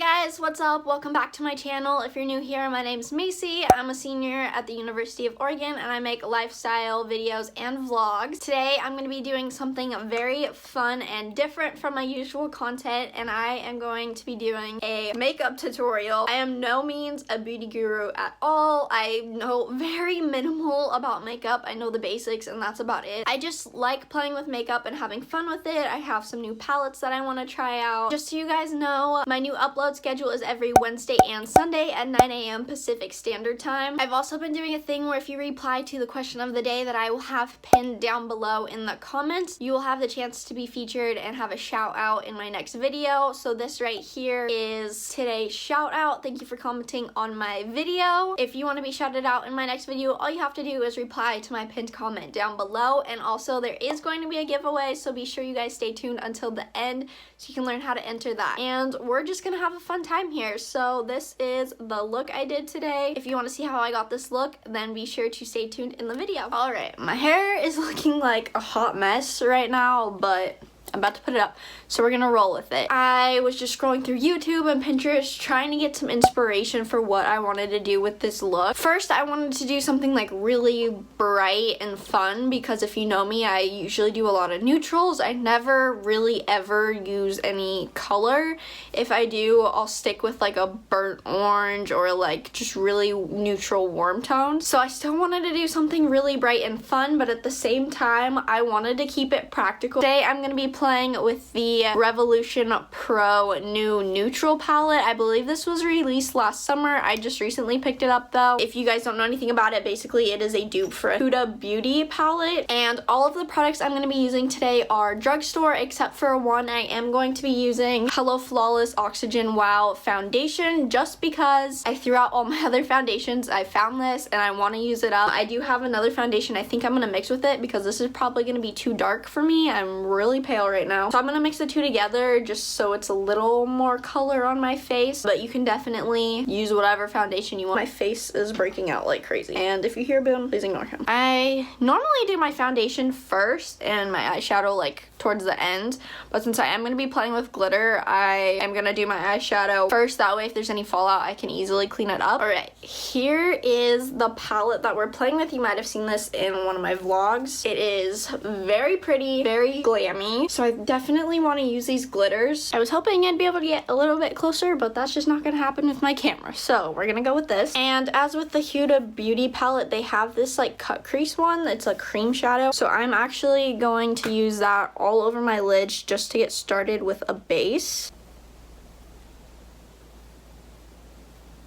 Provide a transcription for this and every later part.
guys, what's up? Welcome back to my channel. If you're new here, my name's Macy. I'm a senior at the University of Oregon and I make lifestyle videos and vlogs. Today I'm going to be doing something very fun and different from my usual content, and I am going to be doing a makeup tutorial. I am no means a beauty guru at all. I know very minimal about makeup. I know the basics and that's about it. I just like playing with makeup and having fun with it. I have some new palettes that I want to try out. Just so you guys know, my new upload schedule is every Wednesday and Sunday at 9 a.m. Pacific Standard Time. I've also been doing a thing where if you reply to the question of the day that I will have pinned down below in the comments, you will have the chance to be featured and have a shout out in my next video. So this right here is today's shout out. Thank you for commenting on my video. If you want to be shouted out in my next video, all you have to do is reply to my pinned comment down below. And also there is going to be a giveaway, so be sure you guys stay tuned until the end so you can learn how to enter that. And we're just gonna have a fun time here. So this is the look I did today. If you want to see how I got this look, then be sure to stay tuned in the video. Alright, my hair is looking like a hot mess right now, but I'm about to put it up, so we're gonna roll with it. I was just scrolling through YouTube and Pinterest trying to get some inspiration for what I wanted to do with this look. First, I wanted to do something like really bright and fun because if you know me, I usually do a lot of neutrals. I never really ever use any color. If I do, I'll stick with like a burnt orange or like just really neutral warm tones. So I still wanted to do something really bright and fun, but at the same time, I wanted to keep it practical. Today, I'm gonna be playing with the Revolution Pro new neutral palette. I believe this was released last summer. I just recently picked it up though. If you guys don't know anything about it, basically it is a dupe for a Huda Beauty palette. And all of the products I'm going to be using today are drugstore, except for one. I am going to be using Hello Flawless Oxygen Wow foundation just because I threw out all my other foundations. I found this and I want to use it up. I do have another foundation I think I'm going to mix with it because this is probably going to be too dark for me. I'm really pale right now, so I'm gonna mix the two together just so it's a little more color on my face, but you can definitely use whatever foundation you want. My face is breaking out like crazy, and if you hear Boone, please ignore him. I normally do my foundation first and my eyeshadow like towards the end, but since I am going to be playing with glitter, I am going to do my eyeshadow first. That way if there's any fallout, I can easily clean it up. Alright, here is the palette that we're playing with. You might have seen this in one of my vlogs. It is very pretty, very glammy, so I definitely want to use these glitters. I was hoping I'd be able to get a little bit closer, but that's just not going to happen with my camera, so we're going to go with this. And as with the Huda Beauty palette, they have this like cut crease one. It's a cream shadow, so I'm actually going to use that all over my lids just to get started with a base.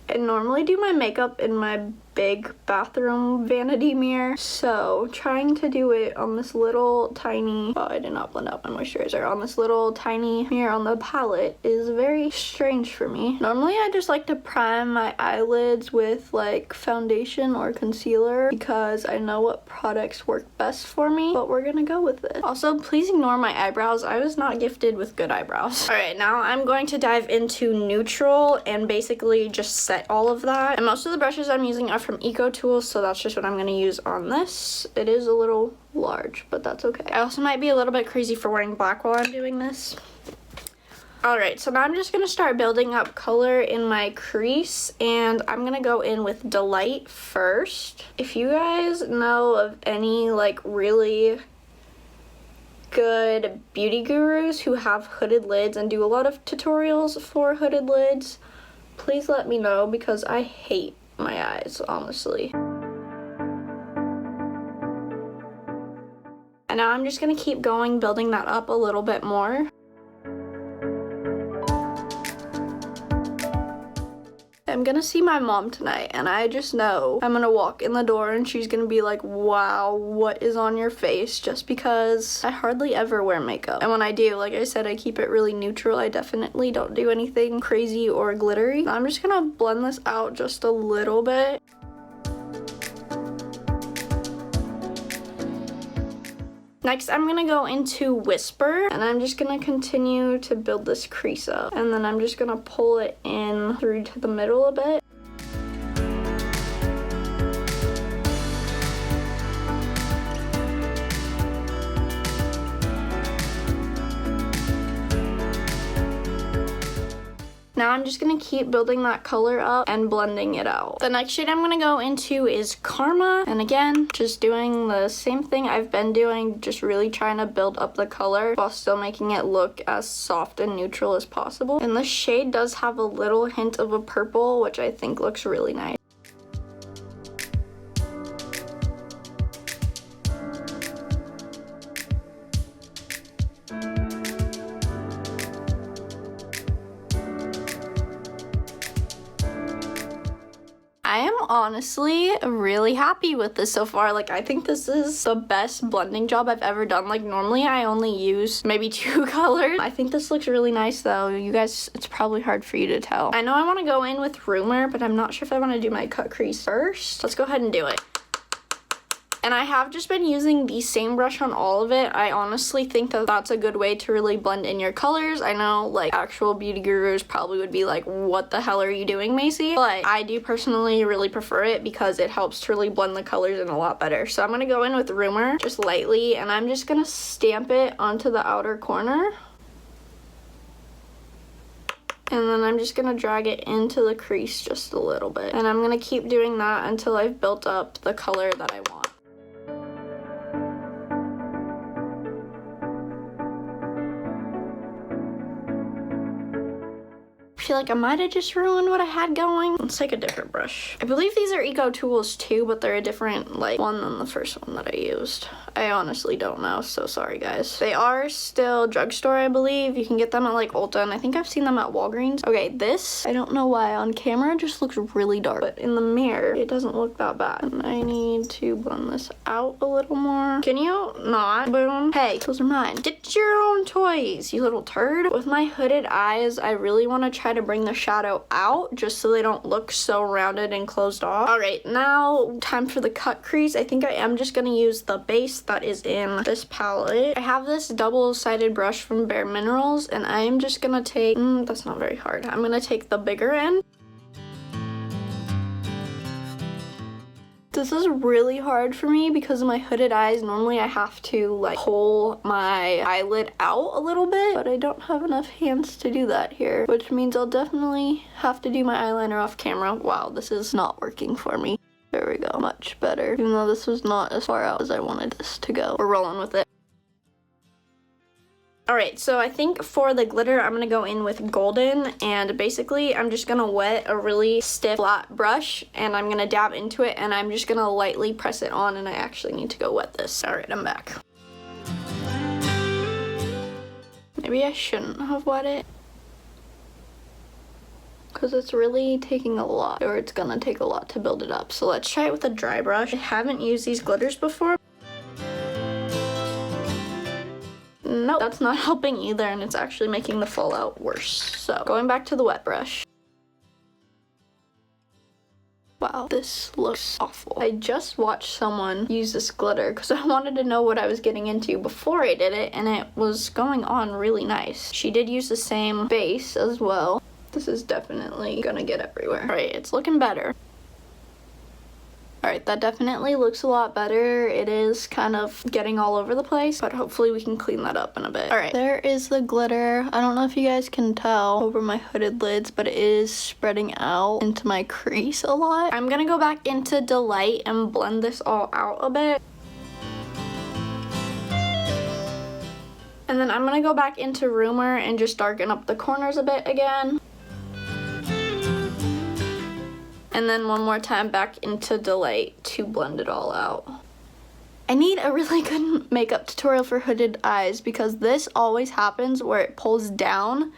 I normally do my makeup in my big bathroom vanity mirror, so trying to do it on this little tiny, oh, I did not blend out my moisturizer, on this little tiny mirror on the palette is very strange for me. Normally I just like to prime my eyelids with like foundation or concealer because I know what products work best for me, but we're gonna go with it. Also, please ignore my eyebrows. I was not gifted with good eyebrows. Alright, now I'm going to dive into neutral and basically just set all of that. And most of the brushes I'm using are from Eco Tools, so that's just what I'm going to use on this. It is a little large, but that's okay. I also might be a little bit crazy for wearing black while I'm doing this. Alright, so now I'm just going to start building up color in my crease, and I'm going to go in with Delight first. If you guys know of any like really good beauty gurus who have hooded lids and do a lot of tutorials for hooded lids, please let me know because I hate my eyes, honestly. And now I'm just gonna keep going, building that up a little bit more. I'm gonna see my mom tonight, and I just know I'm gonna walk in the door and she's gonna be like, wow, what is on your face? Just because I hardly ever wear makeup. And when I do, like I said, I keep it really neutral. I definitely don't do anything crazy or glittery. I'm just gonna blend this out just a little bit. Next, I'm gonna go into Whisper, and I'm just gonna continue to build this crease up. And then I'm just gonna pull it in through to the middle a bit. Now I'm just gonna keep building that color up and blending it out. The next shade I'm gonna go into is Karma. And again, just doing the same thing I've been doing, just really trying to build up the color while still making it look as soft and neutral as possible. And this shade does have a little hint of a purple, which I think looks really nice. I am honestly really happy with this so far. Like, I think this is the best blending job I've ever done. Like, normally I only use maybe 2 colors. I think this looks really nice though. You guys, it's probably hard for you to tell. I know I want to go in with Rumor, but I'm not sure if I want to do my cut crease first. Let's go ahead and do it. And I have just been using the same brush on all of it. I honestly think that that's a good way to really blend in your colors. I know like actual beauty gurus probably would be like, what the hell are you doing, Macy? But I do personally really prefer it because it helps to really blend the colors in a lot better. So I'm gonna go in with Rumor just lightly, and I'm just gonna stamp it onto the outer corner. And then I'm just gonna drag it into the crease just a little bit. And I'm gonna keep doing that until I've built up the color that I want. I feel like I might have just ruined what I had going. Let's take a different brush. I believe these are Eco Tools too, but they're a different like one than the first one that I used. I honestly don't know, so sorry guys. They are still drugstore, I believe. You can get them at like Ulta, and I think I've seen them at Walgreens. Okay, this, I don't know why on camera it just looks really dark, but in the mirror it doesn't look that bad. And I need to blend this out a little more. Can you not? Boom. Hey, those are mine. Get your own toys, you little turd. With my hooded eyes, I really want to try to bring the shadow out just so they don't look so rounded and closed off. All right, now time for the cut crease. I think I am just gonna use the base that is in this palette. I have this double-sided brush from Bare Minerals, and I am just gonna take, that's not very hard. I'm gonna take the bigger end. This is really hard for me because of my hooded eyes. Normally I have to like pull my eyelid out a little bit, but I don't have enough hands to do that here, which means I'll definitely have to do my eyeliner off camera. Wow, this is not working for me. There we go, much better. Even though this was not as far out as I wanted this to go. We're rolling with it. Alright, so I think for the glitter, I'm going to go in with Golden, and basically I'm just going to wet a really stiff flat brush, and I'm going to dab into it, and I'm just going to lightly press it on, and I actually need to go wet this. Alright, I'm back. Maybe I shouldn't have wet it, because it's really taking a lot, or it's going to take a lot to build it up. So let's try it with a dry brush. I haven't used these glitters before. Nope, that's not helping either, and it's actually making the fallout worse. So going back to the wet brush. Wow, this looks awful. I just watched someone use this glitter because I wanted to know what I was getting into before I did it, and it was going on really nice. She did use the same base as well. This is definitely gonna get everywhere. All right, it's looking better. Alright, that definitely looks a lot better. It is kind of getting all over the place, but hopefully we can clean that up in a bit. Alright, there is the glitter. I don't know if you guys can tell over my hooded lids, but it is spreading out into my crease a lot. I'm gonna go back into Delight and blend this all out a bit. And then I'm gonna go back into Rumor and just darken up the corners a bit again. And then one more time back into Delight to blend it all out. I need a really good makeup tutorial for hooded eyes because this always happens where it pulls down,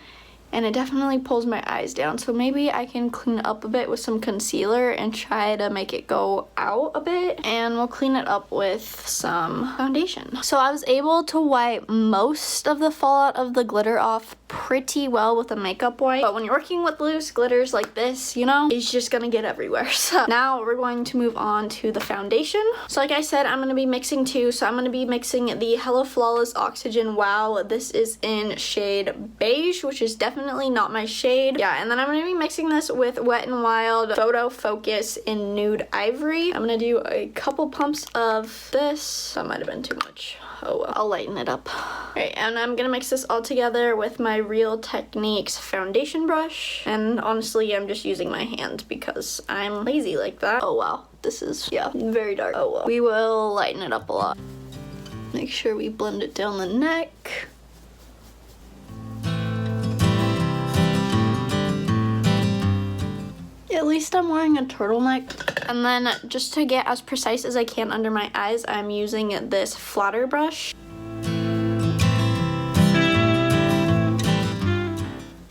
and it definitely pulls my eyes down. So maybe I can clean it up a bit with some concealer and try to make it go out a bit, and we'll clean it up with some foundation. So I was able to wipe most of the fallout of the glitter off pretty well with a makeup wipe, but when you're working with loose glitters like this, you know, it's just gonna get everywhere. So now we're going to move on to the foundation. So like I said, I'm gonna be mixing two. So I'm gonna be mixing the Hello Flawless Oxygen Wow. This is in shade beige, which is definitely not my shade. Yeah, and then I'm gonna be mixing this with Wet n Wild Photo Focus in Nude Ivory. I'm gonna do a couple pumps of this. That might have been too much. Oh well. I'll lighten it up. Alright, and I'm gonna mix this all together with my Real Techniques foundation brush. And honestly, I'm just using my hand because I'm lazy like that. Oh wow. This is, yeah, very dark. Oh well. We will lighten it up a lot. Make sure we blend it down the neck. At least I'm wearing a turtleneck. And then just to get as precise as I can under my eyes, I'm using this flatter brush.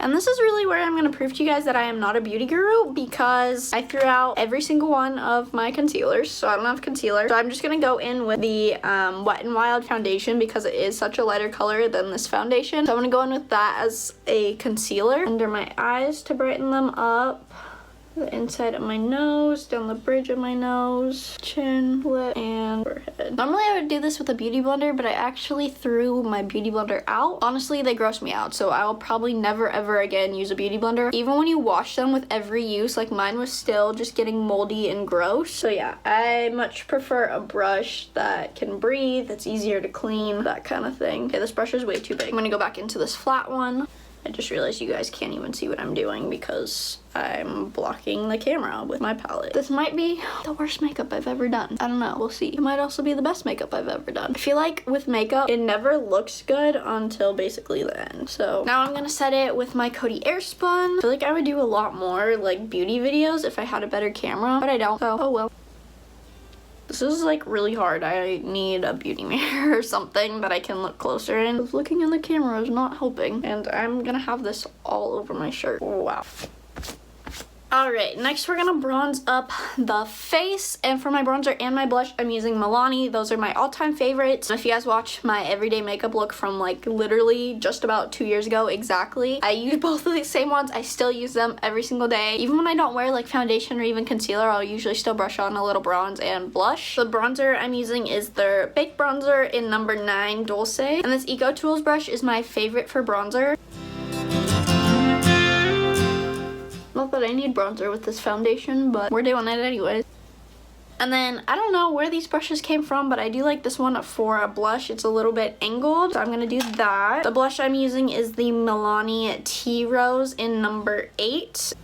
And this is really where I'm going to prove to you guys that I am not a beauty guru, because I threw out every single one of my concealers, so I don't have concealer. So I'm just going to go in with the Wet n Wild foundation because it is such a lighter color than this foundation. So I'm going to go in with that as a concealer under my eyes to brighten them up. The inside of my nose, down the bridge of my nose, chin, lip, and forehead. Normally I would do this with a beauty blender, but I actually threw my beauty blender out. Honestly, they gross me out, so I will probably never ever again use a beauty blender. Even when you wash them with every use, like mine was still just getting moldy and gross. So yeah, I much prefer a brush that can breathe, that's easier to clean, that kind of thing. Okay, this brush is way too big. I'm gonna go back into this flat one. I just realized you guys can't even see what I'm doing because I'm blocking the camera with my palette. This might be the worst makeup I've ever done. I don't know, we'll see. It might also be the best makeup I've ever done. I feel like with makeup, it never looks good until basically the end. So now I'm gonna set it with my Coty Airspun. I feel like I would do a lot more like beauty videos if I had a better camera, but I don't, so oh well. This is like really hard. I need a beauty mirror or something that I can look closer in. Looking in the camera is not helping. And I'm gonna have this all over my shirt. Oh, wow. Alright, next we're gonna bronze up the face, and for my bronzer and my blush I'm using Milani. Those are my all-time favorites. If you guys watch my everyday makeup look from like literally just about 2 years ago exactly, I use both of the same ones. I still use them every single day. Even when I don't wear like foundation or even concealer, I'll usually still brush on a little bronze and blush. The bronzer I'm using is their Baked Bronzer in number 9 Dulce, and this Eco Tools brush is my favorite for bronzer. Not that I need bronzer with this foundation, but we're doing it anyways. And then, I don't know where these brushes came from, but I do like this one for a blush. It's a little bit angled, so I'm gonna do that. The blush I'm using is the Milani Tearose in number 8.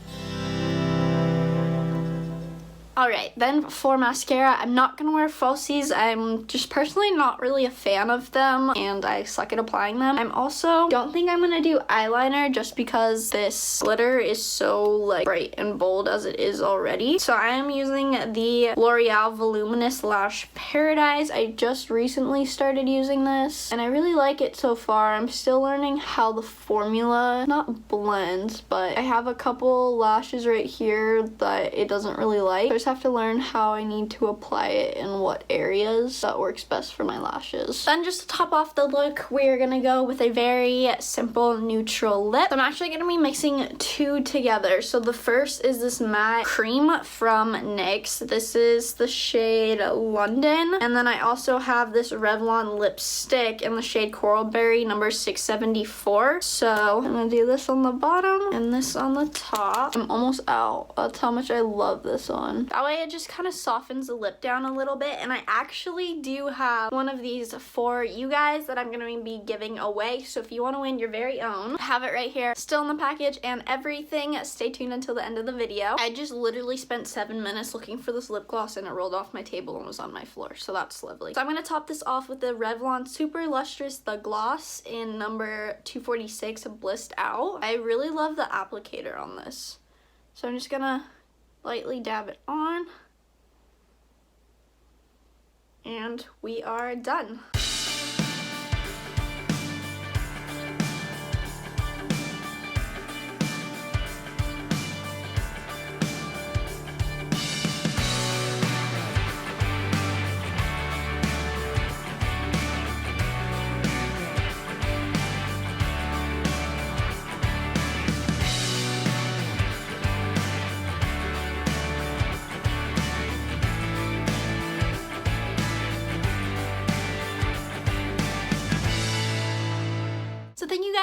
Alright, then for mascara, I'm not going to wear falsies. I'm just personally not really a fan of them, and I suck at applying them. I'm also don't think I'm going to do eyeliner just because this glitter is so like bright and bold as it is already. So I am using the L'Oreal Voluminous Lash Paradise. I just recently started using this, and I really like it so far. I'm still learning how the formula, not blends, but I have a couple lashes right here that it doesn't really like. So I just have to learn how I need to apply it in what areas that works best for my lashes. Then just to top off the look, we're gonna go with a very simple neutral lip. I'm actually gonna be mixing two together. So the first is this matte cream from NYX. This is the shade London. And then I also have this Revlon lipstick in the shade Coral Berry number 674. So I'm gonna do this on the bottom and this on the top. I'm almost out. That's how much I love this one. That way it just kind of softens the lip down a little bit, and I actually do have one of these for you guys that I'm going to be giving away, so if you want to win your very own, I have it right here, still in the package and everything. Stay tuned until the end of the video. I just literally spent 7 minutes looking for this lip gloss and it rolled off my table and was on my floor, so that's lovely. So I'm going to top this off with the Revlon Super Lustrous The Gloss in number 246 Blissed Out. I really love the applicator on this, so I'm just gonna lightly dab it on, and we are done.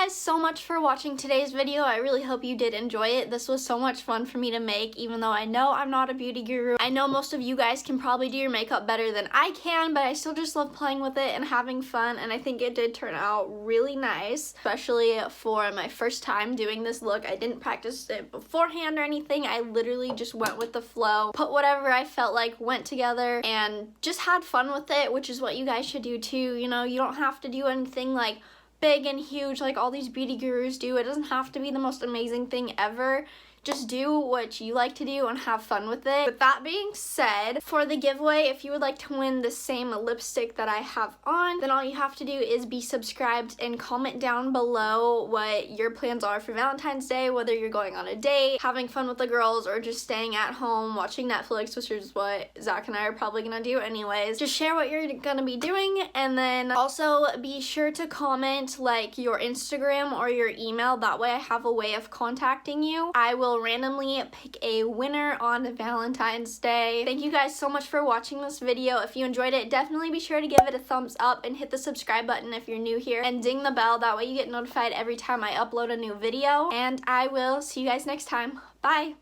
guys so much for watching today's video. I really hope you did enjoy it. This was so much fun for me to make, even though I know I'm not a beauty guru. I know most of you guys can probably do your makeup better than I can, but I still just love playing with it and having fun, and I think it did turn out really nice, especially for my first time doing this look. I didn't practice it beforehand or anything. I literally just went with the flow, put whatever I felt like went together, and just had fun with it, which is what you guys should do too. You know, you don't have to do anything like big and huge like all these beauty gurus do. It doesn't have to be the most amazing thing ever. Just do what you like to do and have fun with it. With that being said, for the giveaway, if you would like to win the same lipstick that I have on, then all you have to do is be subscribed and comment down below what your plans are for Valentine's Day, whether you're going on a date, having fun with the girls, or just staying at home watching Netflix, which is what Zach and I are probably gonna do anyways. Just share what you're gonna be doing, and then also be sure to comment like your Instagram or your email. That way I have a way of contacting you. I will randomly pick a winner on Valentine's Day. Thank you guys so much for watching this video. If you enjoyed it, definitely be sure to give it a thumbs up and hit the subscribe button if you're new here, and ding the bell. That way you get notified every time I upload a new video, and I will see you guys next time. Bye!